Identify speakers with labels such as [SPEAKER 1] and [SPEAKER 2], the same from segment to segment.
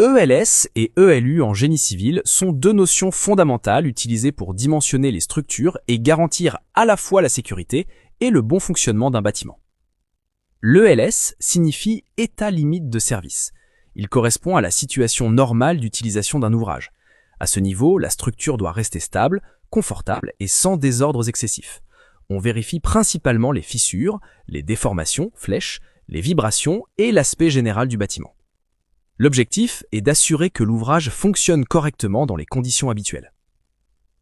[SPEAKER 1] ELS et ELU en génie civil sont deux notions fondamentales utilisées pour dimensionner les structures et garantir à la fois la sécurité et le bon fonctionnement d'un bâtiment. L'ELS signifie état limite de service. Il correspond à la situation normale d'utilisation d'un ouvrage. À ce niveau, la structure doit rester stable, confortable et sans désordres excessifs. On vérifie principalement les fissures, les déformations, flèches, les vibrations et l'aspect général du bâtiment. L'objectif est d'assurer que l'ouvrage fonctionne correctement dans les conditions habituelles.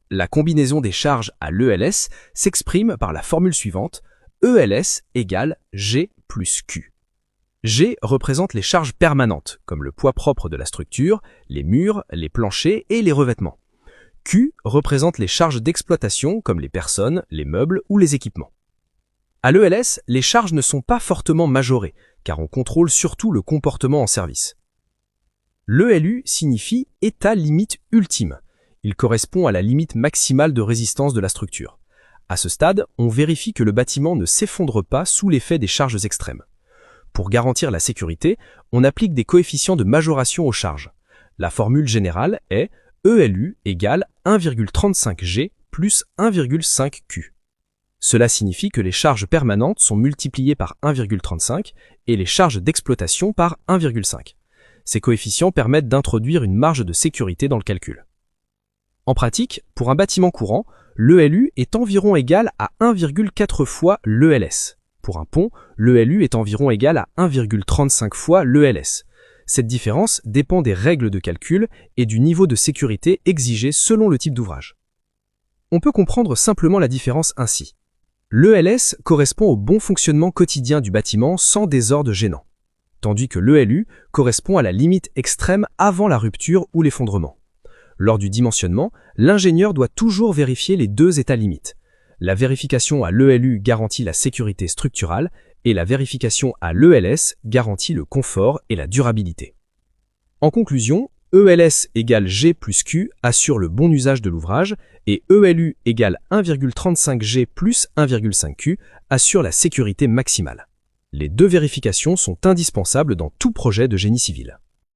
[SPEAKER 1] La combinaison des charges à l'ELS s'exprime par la formule suivante: ELS égale G plus Q. G représente les charges permanentes, comme le poids propre de la structure, les murs, les planchers et les revêtements. Q représente les charges d'exploitation, comme les personnes, les meubles ou les équipements. À l'ELS, les charges ne sont pas fortement majorées, car on contrôle surtout le comportement en service. L'ELU signifie état limite ultime. Il correspond à la limite maximale de résistance de la structure. À ce stade, on vérifie que le bâtiment ne s'effondre pas sous l'effet des charges extrêmes. Pour garantir la sécurité, on applique des coefficients de majoration aux charges. La formule générale est ELU égale 1,35G plus 1,5Q. Cela signifie que les charges permanentes sont multipliées par 1,35 et les charges d'exploitation par 1,5. Ces coefficients permettent d'introduire une marge de sécurité dans le calcul. En pratique, pour un bâtiment courant, l'ELU est environ égal à 1,4 fois l'ELS. Pour un pont, l'ELU est environ égal à 1,35 fois l'ELS. Cette différence dépend des règles de calcul et du niveau de sécurité exigé selon le type d'ouvrage. On peut comprendre simplement la différence ainsi. L'ELS correspond au bon fonctionnement quotidien du bâtiment sans désordre gênant, tandis que l'ELU correspond à la limite extrême avant la rupture ou l'effondrement. Lors du dimensionnement, l'ingénieur doit toujours vérifier les deux états limites. La vérification à l'ELU garantit la sécurité structurale et la vérification à l'ELS garantit le confort et la durabilité. En conclusion, ELS égale G plus Q assure le bon usage de l'ouvrage et ELU égale 1,35G plus 1,5Q assure la sécurité maximale. Les deux vérifications sont indispensables dans tout projet de génie civil.